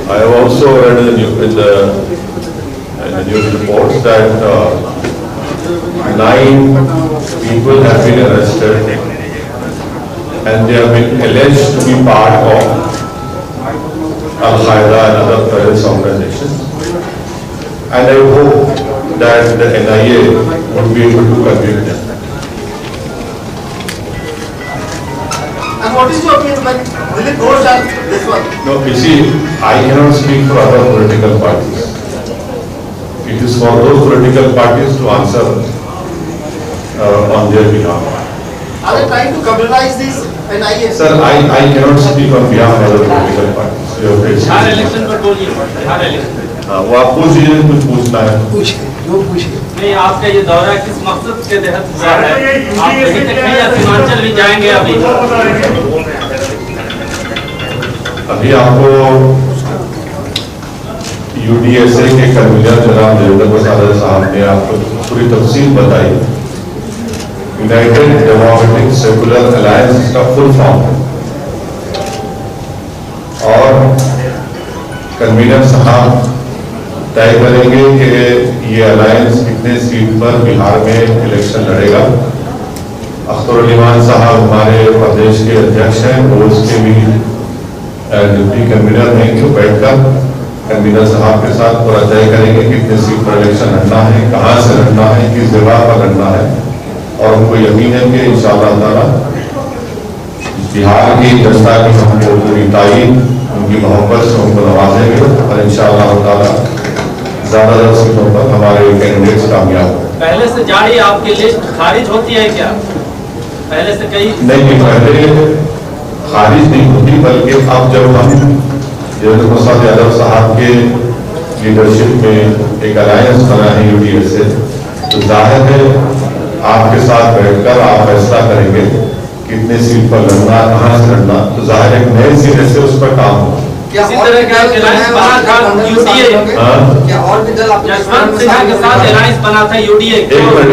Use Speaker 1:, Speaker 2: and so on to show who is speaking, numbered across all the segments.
Speaker 1: I have also read in the news reports that 9 people have been arrested and they have been alleged to be part of Al-Qaeda and other terrorist organizations. And I hope that the NIA would be able to convict them.
Speaker 2: And what is your opinion? Will it go down this one?
Speaker 1: No, you see, I cannot speak for other political parties. It is for those political parties to answer on their behalf.
Speaker 2: Are they trying to criminalize this NIA?
Speaker 1: Sir, I cannot speak on behalf of other political parties.
Speaker 3: Bihar election पर बोलिए, Bihar election.
Speaker 1: वो आप पूछ लीजिए, कुछ पूछना है?
Speaker 3: नहीं, आपका ये दौरा किस मकसद के तहत हुआ है? आप कहीं तक नहीं या सीमांचल भी जाएंगे अभी?
Speaker 1: अभी आपको UDSA के कन्वीनर जनाब देवेंद्र प्रसाद साहब ने आपको पूरी तफसील बताई। यूनाइटेड डेमोक्रेटिक सेकुलर अलायंस का फुल फॉर्म है और कन्वीनर साहब तय करेंगे कि ये अलायंस कितने सीट पर बिहार में इलेक्शन लड़ेगा। अख्तरुल-इमान साहब हमारे प्रदेश के अध्यक्ष हैं, वो उसके भी डिप्टी कन्वीनर हैं, जो बैठकर कन्वीनर साहब के साथ पूरा तय करेंगे कितने सीट पर इलेक्शन लड़ना है, कहाँ से लड़ना है, किस जगह पर लड़ना है। और उनको यकीन है कि इंशाअल्लाह ताला बिहार की जनता की हमको पूरी ताईद, उनकी मोहब्बत से उनको नवाजेंगे और इंशाअल्लाह ताला ज्यादा सीटों पर हमारे कैंडिडेट्स कामयाब हो।
Speaker 3: पहले से जारी आपकी लिस्ट खारिज होती है क्या? पहले से कई
Speaker 1: नहीं, पहले खारिज नहीं होती, बल्कि अब जब हम देवेंद्र प्रसाद यादव साहब के लीडरशिप में एक अलायंस बना है UDSA, तो जाहिर है आपके साथ बैठकर आप फैसला करेंगे कितने सीट पर लड़ना, कहाँ से लड़ना, तो जाहिर है नए सिरे से उस पर काम होगा।
Speaker 2: क्या
Speaker 3: इसी तरह का अलायंस बना था UDA?
Speaker 2: क्या और भी दल आपके
Speaker 3: यशवंत सिन्हा के साथ अलायंस बना था UDA?
Speaker 1: एक मिनट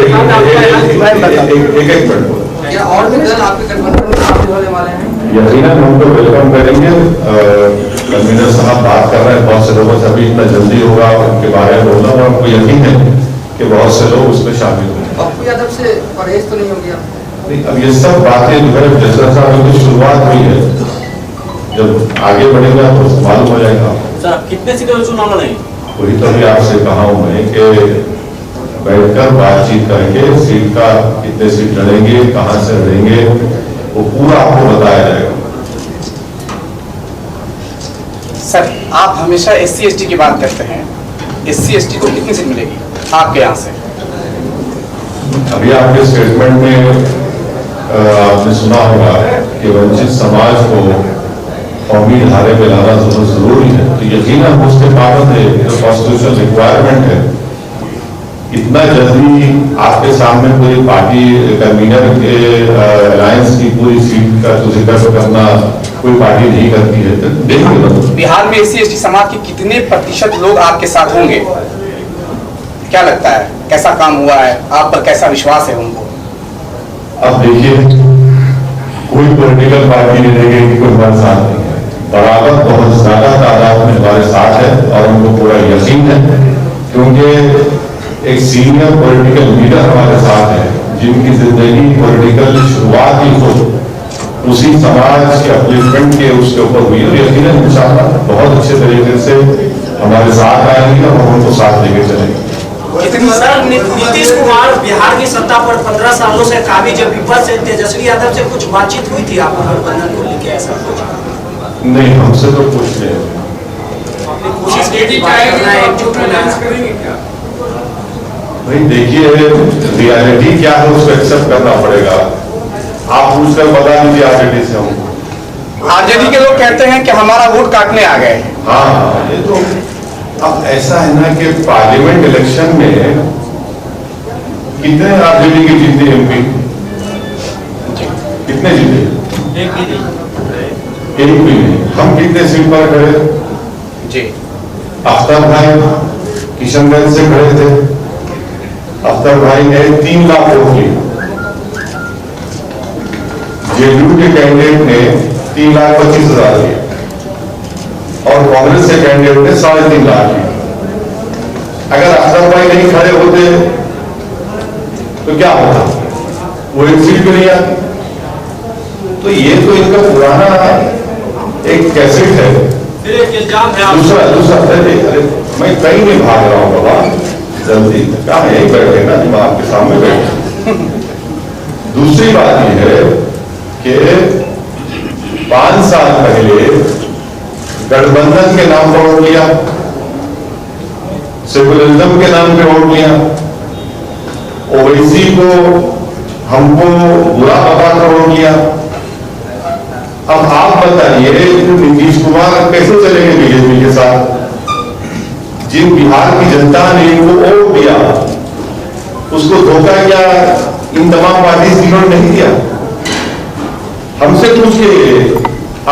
Speaker 2: क्या और भी दल आपके गठबंधन में शामिल होने वाले हैं?
Speaker 1: यकीनन हमको वेलकम करेंगे। कन्वीनर साहब बात कर रहे हैं, बहुत से लोगों से अभी इतना जल्दी होगा उनके बारे में बोलना, और हमको यकीन है कि बहुत से लोग उसमें शामिल होंगे।
Speaker 2: पप्पू यादव से परहेज तो नहीं होगी आप?
Speaker 1: अब ये सब बातें जो है जजरा साहब की शुरुआत हुई है, जब आगे बढ़ेगा तो मालूम हो जाएगा।
Speaker 3: सर कितने सीटों में चुनाव लड़ेंगे?
Speaker 1: वही तो अभी आपसे कहा हूँ मैं कि बैठकर बातचीत करके सीट का कितने सीट लड़ेंगे, कहाँ से लड़ेंगे, वो पूरा आपको बताया जाएगा।
Speaker 4: सर, आप हमेशा SC/ST की बात करते हैं, SC/ST को कितनी सीट मिलेगी आपके यहाँ से?
Speaker 1: अभी आपके स्टेटमेंट में आपने सुना होगा कि वंचित समाज को कौमी धारे में लाना जरूरी है, तो यकीनन हम उसके पाबंद है, जो कॉन्स्टिट्यूशनल रिक्वायरमेंट है। इतना जल्दी आपके सामने पूरी पार्टी कन्वीनर के अलायंस की पूरी सीट का तो जिक्र करना कोई पार्टी नहीं करती है, तो देखिए
Speaker 4: बिहार में SC/ST समाज के कितने प्रतिशत लोग आपके साथ होंगे? क्या लगता है, कैसा काम हुआ है, आप पर कैसा विश्वास है उनको?
Speaker 1: अब देखिए, कोई पॉलिटिकल पार्टी नहीं देगी कि कोई हमारे साथ नहीं है, बराबर बहुत ज्यादा तादाद में हमारे साथ है और उनको पूरा यकीन है, क्योंकि एक सीनियर पॉलिटिकल लीडर हमारे साथ है जिनकी जिंदगी पॉलिटिकल शुरुआत ही हो उसी समाज के अपलिफ्टमेंट के उसके ऊपर हुई, और यकीनन इंशाअल्लाह बहुत अच्छे तरीके से हमारे साथ आएंगे और हम उनको साथ लेके चलेंगे।
Speaker 5: सर, नीतीश कुमार बिहार की सत्ता पर 15 सालों से काबिज है, विपक्ष से तेजस्वी यादव से कुछ बातचीत हुई थी आपको गठबंधन को लेकर? ऐसा कुछ
Speaker 1: नहीं, हमसे तो कुछ नहीं।
Speaker 5: कोशिश की थी एकजुट होना?
Speaker 1: भाई देखिए, रियलिटी क्या है उसको एक्सेप्ट करना पड़ेगा। आप पूछकर बता दीजिए आरजेडी से हूँ।
Speaker 4: आरजेडी के लोग कहते हैं कि हमारा वोट काटने आ गए।
Speaker 1: हाँ, ये तो अब ऐसा है ना कि पार्लियामेंट इलेक्शन में कितने आरजेडी के जीते MP? कितने जीते?
Speaker 3: एक भी नहीं।
Speaker 1: एक भी नहीं। हम कितने सीट पर खड़े?
Speaker 4: जी,
Speaker 1: अख्तर भाई किशनगंज से खड़े थे, अख्तर भाई ने 3 लाख वोट लिए, जेडीयू के कैंडिडेट ने 3,25,000 लिए और कांग्रेस के कैंडिडेट ने 3.5 लाख लिए। अगर अख्तर भाई नहीं खड़े होते तो क्या होता, वो एक सीट भी नहीं आती। तो ये तो इनका पुराना एक कैसेट है।
Speaker 3: फिर एक इल्जाम है आप
Speaker 1: दूसरा अरे मैं कहीं नहीं भाग रहा हूँ बाबा, जल्दी कहा यही बैठे ना, तुम आपके सामने बैठे। दूसरी बात यह है कि 5 साल पहले गठबंधन के नाम पर वोट लिया, सेकुलरिज्म के नाम पे वोट लिया, ओवैसी को हमको बुरा बता कर वोट लिया। अब आप बताइए नीतीश कुमार कैसे चलेंगे बीजेपी के साथ? जिन बिहार की जनता ने इनको वोट दिया उसको धोखा क्या इन तमाम पार्टी जिन्होंने नहीं दिया? हमसे पूछ के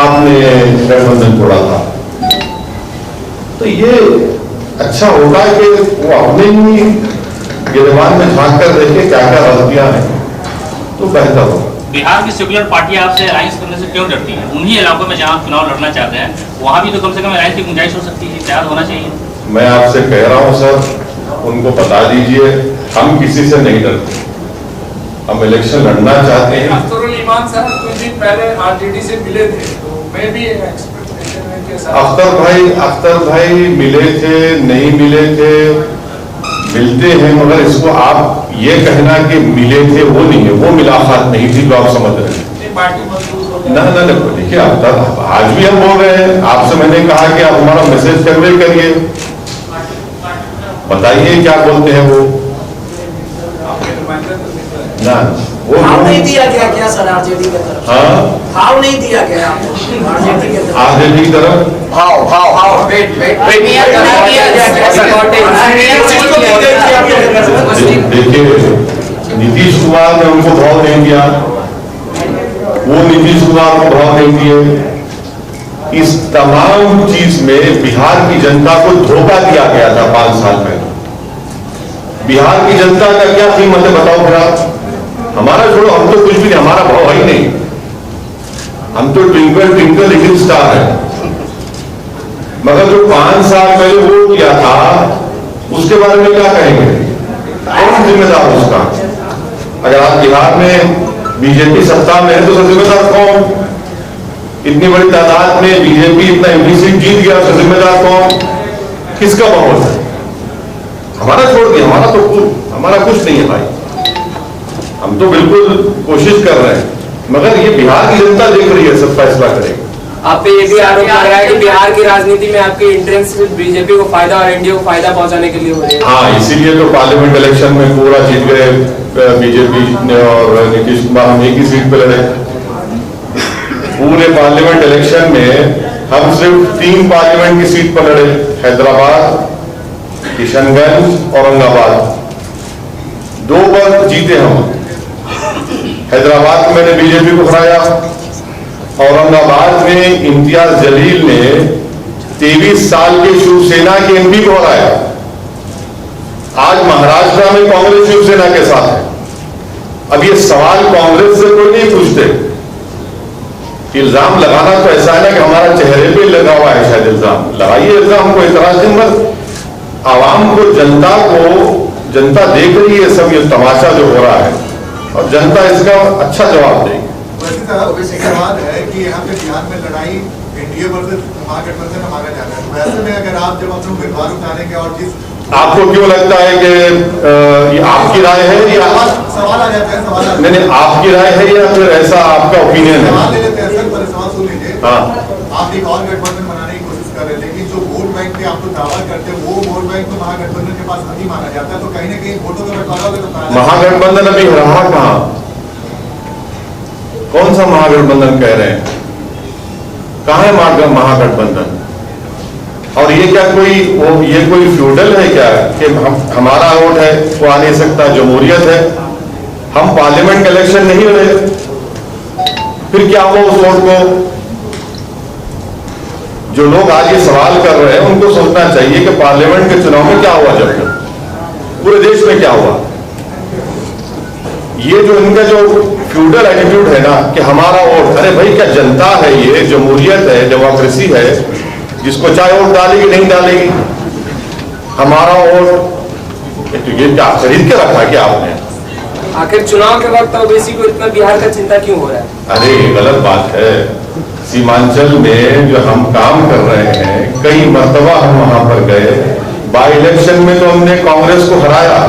Speaker 1: आपने गठबंधन तोड़ा था। तो ये अच्छा होगा कि वो अपने ही गिरबान में झांक कर देखे क्या क्या गलतियां हैं, तो बेहतर होगा।
Speaker 3: बिहार की सेक्युलर पार्टी आपसे अलायंस करने से क्यों डरती है? उन्हीं इलाकों में जहां चुनाव लड़ना चाहते हैं वहां भी तो कम से कम अलायंस की गुंजाइश हो सकती है, इत्तेहाद होना चाहिए।
Speaker 1: मैं आपसे कह रहा हूं सर, उनको बता दीजिए हम किसी से नहीं डरते, हम इलेक्शन लड़ना चाहते हैं।
Speaker 6: अख्तरुल ईमान साहब कुछ दिन पहले आरजेडी से मिले थे, तो मैं भी एक्सपेक्टेशन में के साथ
Speaker 1: अख्तर भाई मिले थे नहीं मिले थे, मिलते हैं, मगर इसको आप ये कहना कि मिले थे वो नहीं है, वो मुलाकात नहीं थी जो आप समझ रहे हैं।
Speaker 6: पार्टी मजबूत हो
Speaker 1: ना ना ना देखिए, आज भी हम बोल रहे हैं, आपसे मैंने कहा कि आप हमारा मैसेज कन्वे करिए, बताइए क्या बोलते हैं वो। ना वो
Speaker 5: भाव नहीं दिया गया क्या सर आरजेडी की तरफ?
Speaker 1: हाँ,
Speaker 5: भाव नहीं दिया गया आरजेडी की तरफ?
Speaker 1: आरजेडी की तरफ
Speaker 5: भाव
Speaker 1: देखिए, नीतीश कुमार ने उनको भाव नहीं दिया, वो नीतीश कुमार को भाव नहीं दिए। इस तमाम चीज में बिहार की जनता को धोखा दिया गया था 5 साल पहले। बिहार की जनता का क्या कीमत है बताओ फिर आप? हमारा छोड़ो, हम तो कुछ भी नहीं, हमारा भाव है ही नहीं, हम तो ट्विंकल ट्विंकल लिटिल स्टार है। मगर जो 5 साल पहले वोट किया था उसके बारे में क्या कहेंगे? कौन जिम्मेदार उसका? अगर आप बिहार में बीजेपी सत्ता में है तो उसका जिम्मेदार कौन? इतनी बड़ी तादाद में बीजेपी इतना एमपी सीट जीत गया, उसका जिम्मेदार कौन? किसका माहौल है? हमारा छोड़ दिया, हमारा कुछ नहीं है भाई, हम तो बिल्कुल कोशिश कर रहे हैं, मगर ये बिहार की जनता देख रही है, सब फैसला करेगी।
Speaker 7: आप पे ये भी आरोप लग रहा है कि बिहार की राजनीति में आपकी एंट्रेंस बीजेपी को फायदा और एनडीए को फायदा पहुंचाने के लिए हो रही है।
Speaker 1: हाँ, इसीलिए तो पार्लियामेंट इलेक्शन में पूरा जीत गए बीजेपी ने और नीतीश कुमार, हम एक ही सीट पे लड़े। पूरे पार्लियामेंट इलेक्शन में हम सिर्फ 3 पार्लियामेंट की सीट पर लड़े, हैदराबाद, किशनगंज, औरंगाबाद, 2 बार जीते हम। हैदराबाद में मैंने बीजेपी को हराया, औरंगाबाद में इम्तियाज जलील ने 23 साल के शिवसेना के एमपी को हराया। आज महाराष्ट्र में कांग्रेस शिवसेना के साथ है। अब ये सवाल कांग्रेस से कोई नहीं पूछते, इल्जाम लगाना तो ऐसा है ना कि हमारा चेहरे पे लगा हुआ है, शायद इल्जाम लगाइए, इल्जाम को इतराज दिन भर आवाम को, जनता देख रही है सब ये तमाशा जो हो रहा है, और जनता इसका अच्छा जवाब देगी।
Speaker 2: वैसे सवाल है कि यहाँ पे बिहार में लड़ाई एनडीए वर्सेस महागठबंधन माना जाता है, वैसे में अगर आप जब अपने उम्मीदवार उतारेंगे और जिस
Speaker 1: आपको क्यों लगता है कि ये आपकी राय है या
Speaker 2: सवाल आ जाता है, सवाल
Speaker 1: नहीं, आपकी राय है या फिर ऐसा आपका ओपिनियन है?
Speaker 2: सवाल ले लेते हैं सर, पर सवाल सुन लीजिए।
Speaker 1: हाँ,
Speaker 2: आप एक और गठबंधन बनाने की कोशिश कर रहे थे, लेकिन जो वोट बैंक पे आप लोग दावा करते हैं वो वोट बैंक तो महागठबंधन के पास नहीं माना जाता, तो कहीं ना कहीं वोटों का बंटवारा होगा तो
Speaker 1: महागठबंधन अभी रहा कहाँ? कौन सा महागठबंधन कह रहे हैं? कहाँ है महागठबंधन? और ये क्या ये कोई फ्यूडल है क्या कि हमारा वोट है वो आ नहीं सकता? जमहूरियत है, हम पार्लियामेंट इलेक्शन नहीं लड़े, फिर क्या हुआ उस वोट को? जो लोग आज ये सवाल कर रहे हैं उनको सोचना चाहिए कि पार्लियामेंट के चुनाव में क्या हुआ, जब पूरे देश में क्या हुआ। ये जो इनका जो फ्यूडल एटीट्यूड है ना कि हमारा वोट, अरे भाई क्या जनता है, ये जमहूरियत है, डेमोक्रेसी है, जिसको चाहे वोट डालेगी नहीं डालेगी, हमारा वोट, तो ये क्या खरीद के रखा क्या आपने?
Speaker 7: आखिर चुनाव के वक्त ओबीसी को इतना बिहार का चिंता क्यों हो रहा है?
Speaker 1: अरे ये गलत बात है। सीमांचल में जो हम काम कर रहे हैं, कई मर्तबा हम वहां पर गए, बाई इलेक्शन में तो हमने कांग्रेस को हराया।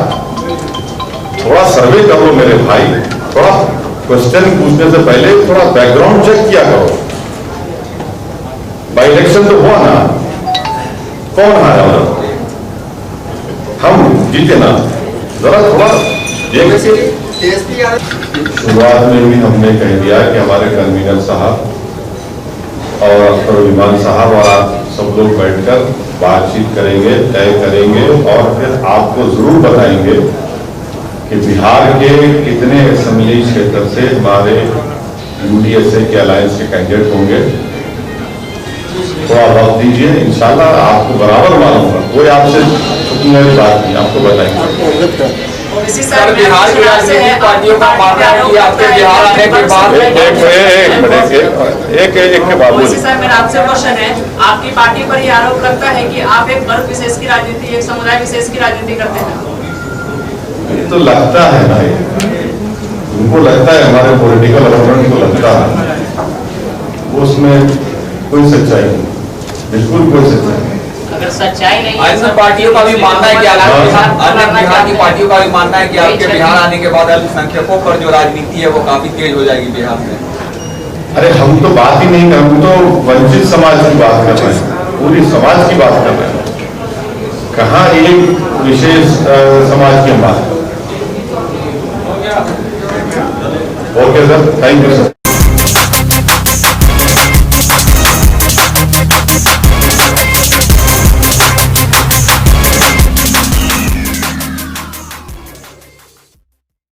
Speaker 1: थोड़ा सर्वे करो मेरे भाई, थोड़ा क्वेश्चन पूछने से पहले थोड़ा बैकग्राउंड चेक किया करो। बाई इलेक्शन तो हुआ ना, कौन हारा उधर? हम जीते ना, जरा थोड़ा देख। शुरुआत में भी हमने कह दिया कि हमारे कन्वीनर साहब और अख्तरुल साहब और आप सब लोग बैठकर बातचीत करेंगे, तय करेंगे और फिर आपको जरूर बताएंगे कि बिहार के कितने असेंबली क्षेत्र से हमारे यूडीएसए के अलायंस के कैंडिडेट होंगे। थोड़ा वक्त दीजिए, इंशाल्लाह आपको बराबर मालूम होगा, कोई आपसे छुपने वाली बात नहीं, आपको बताएंगे।
Speaker 7: सर, बिहार की राजनीतिक पार्टियों का मानना है कि आपके बिहार आने के बाद
Speaker 1: एक के बाद
Speaker 8: सर, मेरा आपसे क्वेश्चन है, आपकी पार्टी पर यह आरोप लगता है कि आप एक वर्ग विशेष की राजनीति, एक समुदाय विशेष की राजनीति करते हैं।
Speaker 1: ये तो लगता है ना, उनको लगता है, हमारे पॉलिटिकल अपोनेंट को लगता है, उसमें कोई सच्चाई नहीं, बिल्कुल कोई सच्चाई नहीं।
Speaker 8: अगर सच्चाई नहीं है,
Speaker 7: अन्य पार्टियों का भी मानना है कि अन्य बिहार की पार्टियों का भी मानना है कि आपके बिहार आने के बाद अल्पसंख्यकों पर जो राजनीति है वो काफी तेज हो जाएगी बिहार में।
Speaker 1: अरे हम तो बात ही नहीं कर, हम तो वंचित समाज की बात कर रहे हैं, पूरी समाज की बात कर रहे हैं, कहाँ एक विशेष समाज की बात। Okay sir, thank you sir.